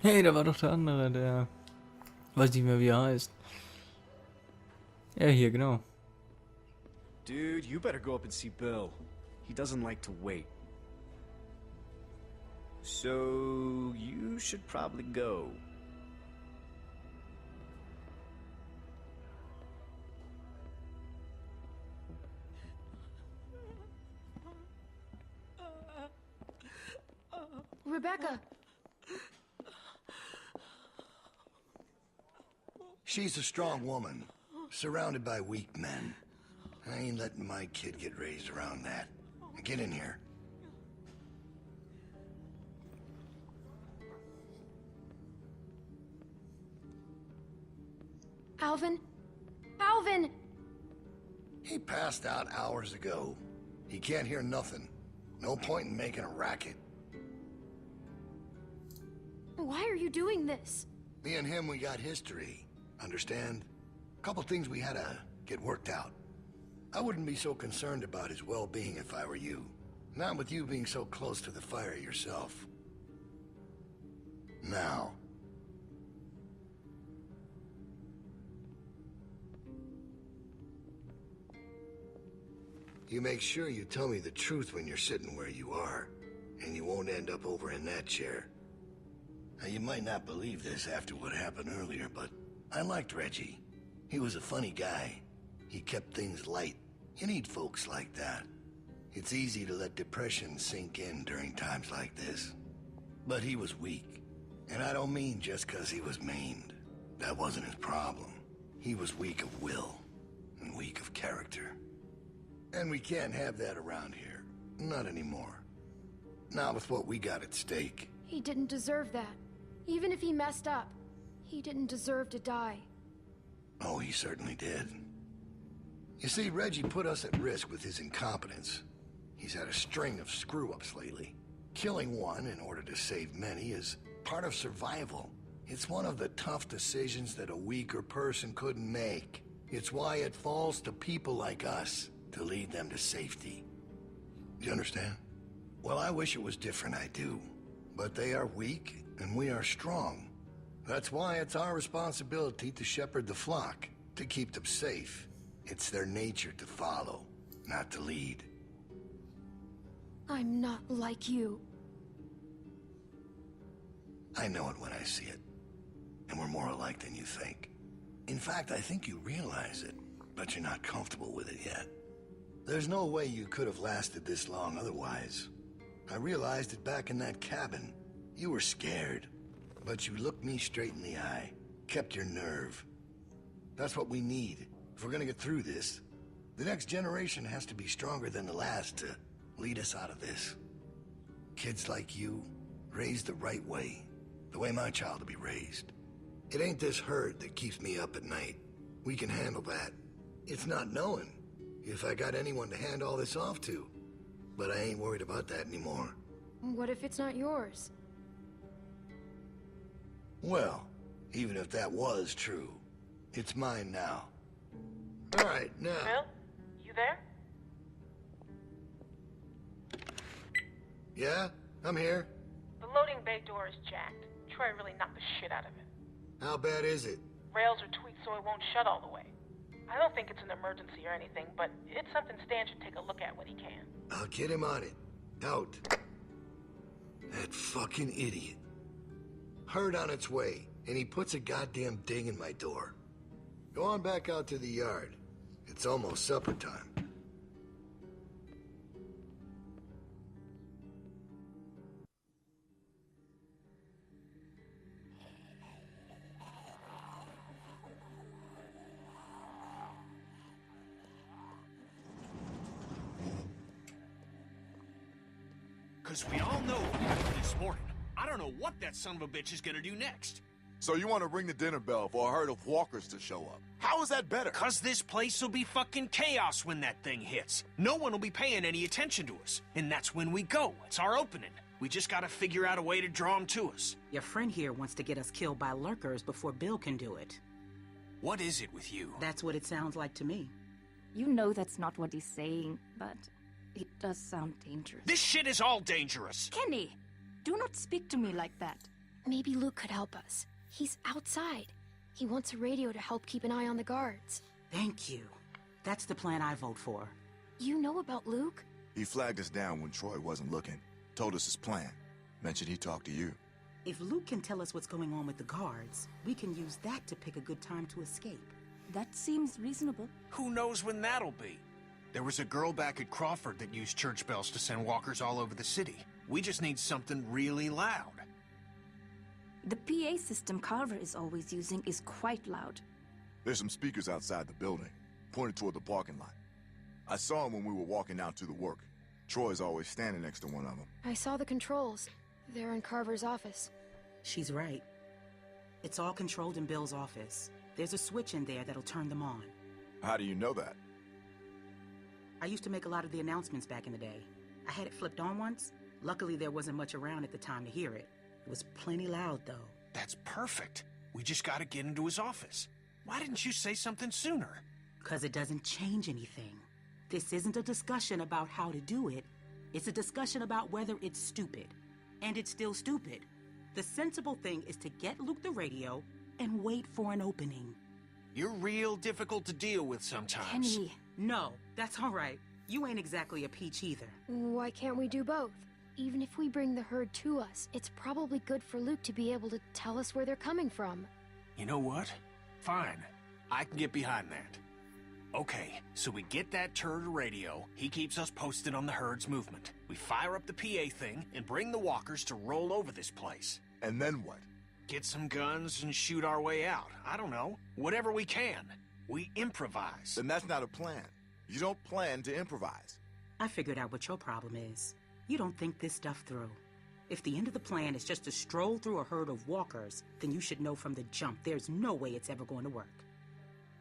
Hey, da war doch der andere, der... Weiß nicht mehr, wie er heißt. Ja, hier, genau. Dude, you better go up and see Bill. He doesn't like to wait. So, you should probably go. Rebecca! She's a strong woman, surrounded by weak men. I ain't letting my kid get raised around that. Get in here. Alvin? Alvin! He passed out hours ago. He can't hear nothing. No point in making a racket. Why are you doing this? Me and him, we got history. Understand? A couple things we had to get worked out. I wouldn't be so concerned about his well-being if I were you. Not with you being so close to the fire yourself. Now. You make sure you tell me the truth when you're sitting where you are, and you won't end up over in that chair. Now, you might not believe this after what happened earlier, but I liked Reggie. He was a funny guy. He kept things light. You need folks like that. It's easy to let depression sink in during times like this. But he was weak. And I don't mean just 'cause he was maimed. That wasn't his problem. He was weak of will, and weak of character. And we can't have that around here. Not anymore. Not with what we got at stake. He didn't deserve that. Even if he messed up, he didn't deserve to die. Oh, he certainly did. You see, Reggie put us at risk with his incompetence. He's had a string of screw-ups lately. Killing one in order to save many is part of survival. It's one of the tough decisions that a weaker person couldn't make. It's why it falls to people like us to lead them to safety. You understand? Well, I wish it was different, I do. But they are weak, and we are strong. That's why it's our responsibility to shepherd the flock, to keep them safe. It's their nature to follow, not to lead. I'm not like you. I know it when I see it. And we're more alike than you think. In fact, I think you realize it, but you're not comfortable with it yet. There's no way you could have lasted this long otherwise. I realized it back in that cabin. You were scared, but you looked me straight in the eye, kept your nerve. That's what we need if we're gonna get through this. The next generation has to be stronger than the last to lead us out of this. Kids like you, raised the right way, the way my child will be raised. It ain't this hurt that keeps me up at night. We can handle that. It's not knowing if I got anyone to hand all this off to. But I ain't worried about that anymore. What if it's not yours? Well, even if that was true, it's mine now. All right, now... Bill? You there? Yeah? I'm here. The loading bay door is jacked. Troy really knocked the shit out of it. How bad is it? Rails are tweaked so it won't shut all the way. I don't think it's an emergency or anything, but it's something Stan should take a look at when he can. I'll get him on it. Out. That fucking idiot. Herd on its way, and he puts a goddamn ding in my door. Go on back out to the yard. It's almost supper time. Because we all know what happened this morning. I don't know what that son of a bitch is gonna do next. So you want to ring the dinner bell for a herd of walkers to show up. How is that better? Because this place will be fucking chaos when that thing hits. No one will be paying any attention to us. And that's when we go. It's our opening. We just gotta figure out a way to draw them to us. Your friend here wants to get us killed by lurkers before Bill can do it. What is it with you? That's what it sounds like to me. You know that's not what he's saying, but it does sound dangerous. This shit is all dangerous. Kenny, do not speak to me like that. Maybe Luke could help us. He's outside. He wants a radio to help keep an eye on the guards. Thank you. That's the plan I vote for. You know about Luke? He flagged us down when Troy wasn't looking. Told us his plan. Mentioned he talked to you. If Luke can tell us what's going on with the guards, we can use that to pick a good time to escape. That seems reasonable. Who knows when that'll be? There was a girl back at Crawford that used church bells to send walkers all over the city. We just need something really loud. The PA system Carver is always using is quite loud. There's some speakers outside the building, pointed toward the parking lot. I saw them when we were walking out to the work. Troy's always standing next to one of them. I saw the controls. They're in Carver's office. She's right. It's all controlled in Bill's office. There's a switch in there that'll turn them on. How do you know that? I used to make a lot of the announcements back in the day. I had it flipped on once. Luckily, there wasn't much around at the time to hear it. It was plenty loud, though. That's perfect. We just gotta get into his office. Why didn't you say something sooner? 'Cause it doesn't change anything. This isn't a discussion about how to do it. It's a discussion about whether it's stupid. And it's still stupid. The sensible thing is to get Luke the radio and wait for an opening. You're real difficult to deal with sometimes. Kenny, No, that's all right. You ain't exactly a peach either. Why can't we do both? Even if we bring the herd to us, it's probably good for Luke to be able to tell us where they're coming from. You know what? Fine. I can get behind that. Okay, so we get that turd a radio. He keeps us posted on the herd's movement. We fire up the PA thing and bring the walkers to roll over this place. And then what? Get some guns and shoot our way out. I don't know. Whatever we can. We improvise. Then that's not a plan. You don't plan to improvise. I figured out what your problem is. You don't think this stuff through. If the end of the plan is just to stroll through a herd of walkers, then you should know from the jump there's no way it's ever going to work.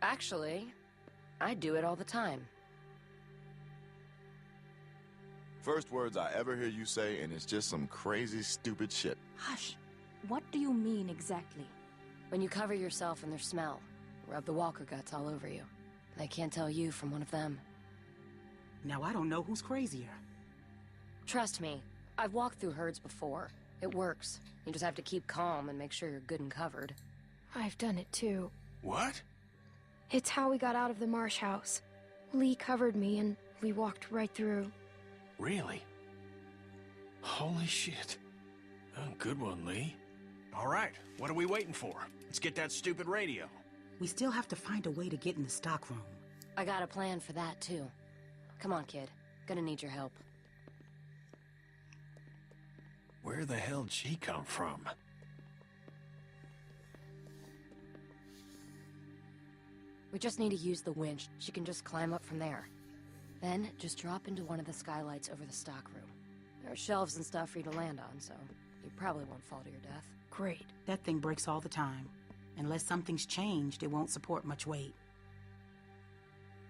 Actually, I do it all the time. First words I ever hear you say, and it's just some crazy, stupid shit. hush. What do you mean exactly? When you cover yourself in their smell, rub the walker guts all over you. They can't tell you from one of them. Now I don't know who's crazier. Trust me, I've walked through herds before. It works. You just have to keep calm and make sure you're good and covered. I've done it too. What? It's how we got out of the marsh house. Lee covered me and we walked right through. Really? Holy shit. Oh, good one, Lee. All right, what are we waiting for? Let's get that stupid radio. We still have to find a way to get in the stockroom. I got a plan for that, too. Come on, kid. Gonna need your help. Where the hell did she come from? We just need to use the winch. She can just climb up from there. Then, just drop into one of the skylights over the stockroom. There are shelves and stuff for you to land on, so you probably won't fall to your death. Great. That thing breaks all the time. Unless something's changed, it won't support much weight.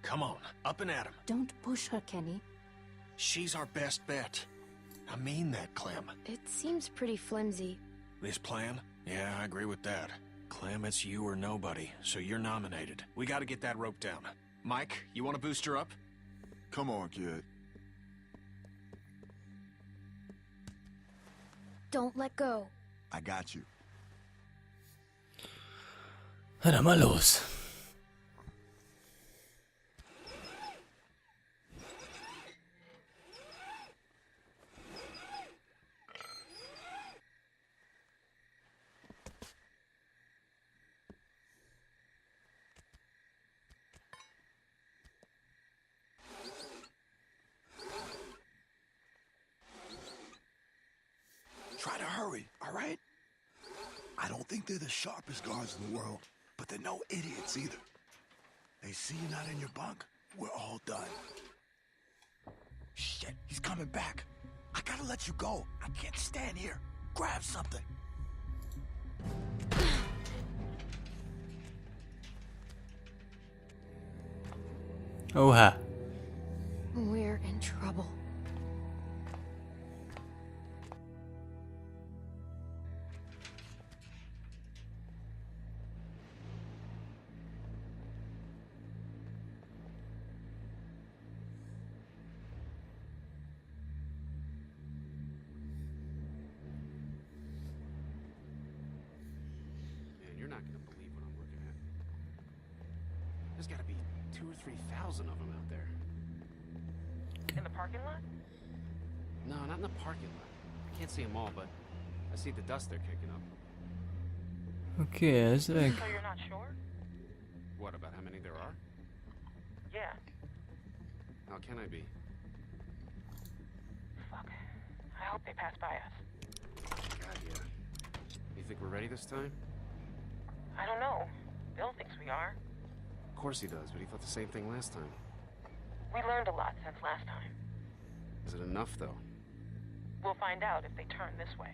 Come on, up and at him. Don't push her, Kenny. She's our best bet. I mean that, Clem. It seems pretty flimsy. This plan? Yeah, I agree with that. Clem, it's you or nobody, so you're nominated. We gotta get that rope down. Mike, you wanna boost her up? Come on, kid. Don't let go. I got you. Na mal los. Try to hurry, all right? I don't think they're the sharpest guards in the world, but they're no idiots either. They see you not in your bunk, we're all done. Shit, he's coming back. I gotta let you go. I can't stand here. Grab something. Oha. We're in trouble. not gonna believe what I'm looking at. There's gotta be 2,000 or 3,000 of them out there. In the parking lot? No, not in the parking lot. I can't see them all, but I see the dust they're kicking up. Okay, er ist weg. So you're not sure? What, about how many there are? Yeah. How can I be? Fuck. I hope they pass by us. God, yeah. You think we're ready this time? I don't know. Bill thinks we are. Of course he does, but he thought the same thing last time. We learned a lot since last time. Is it enough, though? We'll find out if they turn this way.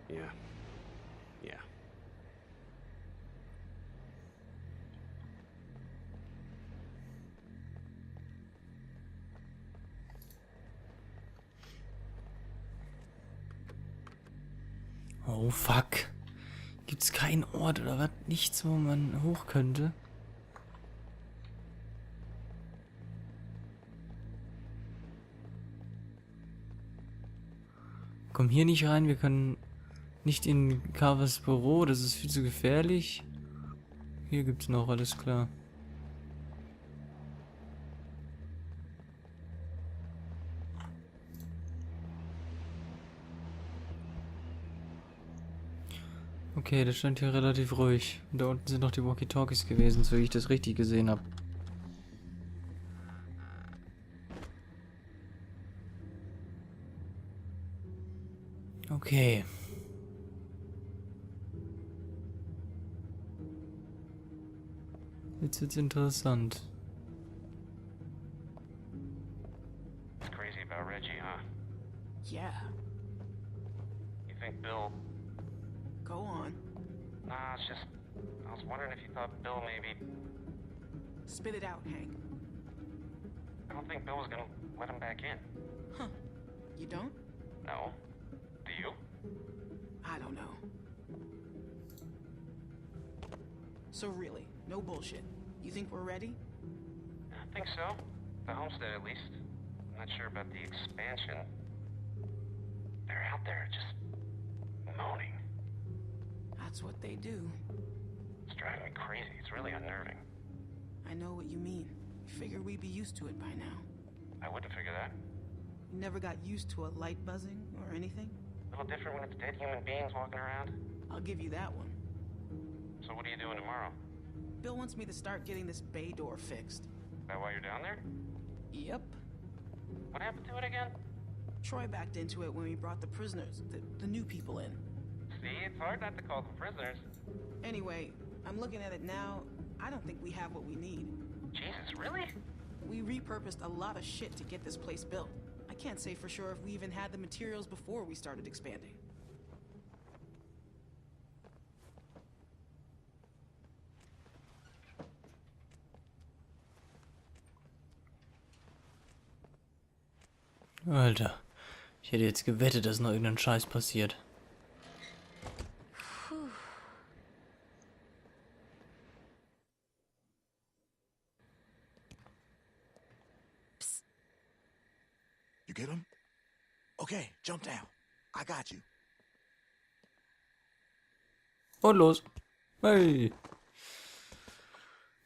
Yeah. Yeah. Oh fuck. Gibt's keinen Ort oder was? Nichts, wo man hoch könnte? Komm hier nicht rein, wir können nicht in Carvers Büro, das ist viel zu gefährlich. Hier gibt's noch, alles klar. Okay, das stand hier relativ ruhig. Und da unten sind noch die Walkie-Talkies gewesen, so wie ich das richtig gesehen habe. Okay. Jetzt wird's interessant. It's crazy about Reggie, huh? Yeah. You think Bill... Go on. Nah, it's just... I was wondering if you thought Bill maybe... Spit it out, Hank. I don't think Bill was gonna let him back in. Huh. You don't? No. Do you? I don't know. So really, no bullshit. You think we're ready? I think so. The homestead, at least. I'm not sure about the expansion. They're out there just... moaning. That's what they do. It's driving me crazy. It's really unnerving. I know what you mean. Figured we'd be used to it by now. I wouldn't figure that. You never got used to a light buzzing or anything? A little different when it's dead human beings walking around. I'll give you that one. So what are you doing tomorrow? Bill wants me to start getting this bay door fixed. Is that why you're down there? Yep. What happened to it again? Troy backed into it when we brought the prisoners, the new people in. See, it's hard not to call them prisoners. Anyway, I'm looking at it now. I don't think we have what we need. Jesus, really? We repurposed a lot of shit to get this place built. I can't say for sure if we even had the materials before we started expanding. Alter, ich hätte jetzt gewettet, dass noch irgendein Scheiß passiert. You get him? Okay, jump down. I got you. Und los. Hey.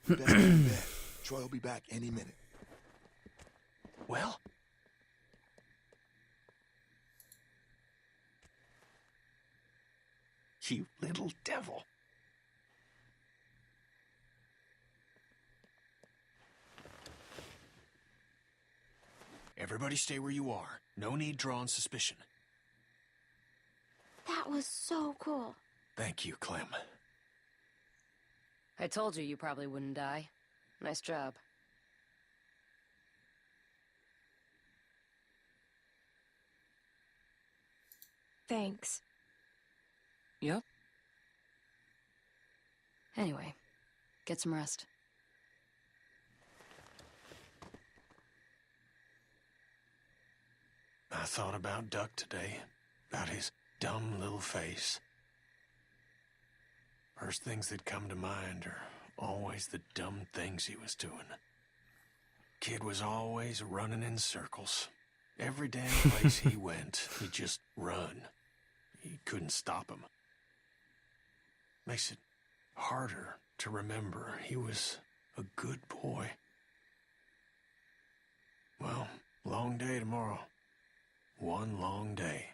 You better be back. Troy will be back any minute. Well? You little devil. Everybody stay where you are. No need drawing suspicion. That was so cool. Thank you, Clem. I told you you probably wouldn't die. Nice job. Thanks. Yep. Anyway, get some rest. I thought about Duck today, about his dumb little face. First things that come to mind are always the dumb things he was doing. Kid was always running in circles. Every damn place he went, he'd just run. You couldn't stop him. Makes it harder to remember. He was a good boy. Well, long day tomorrow. One long day.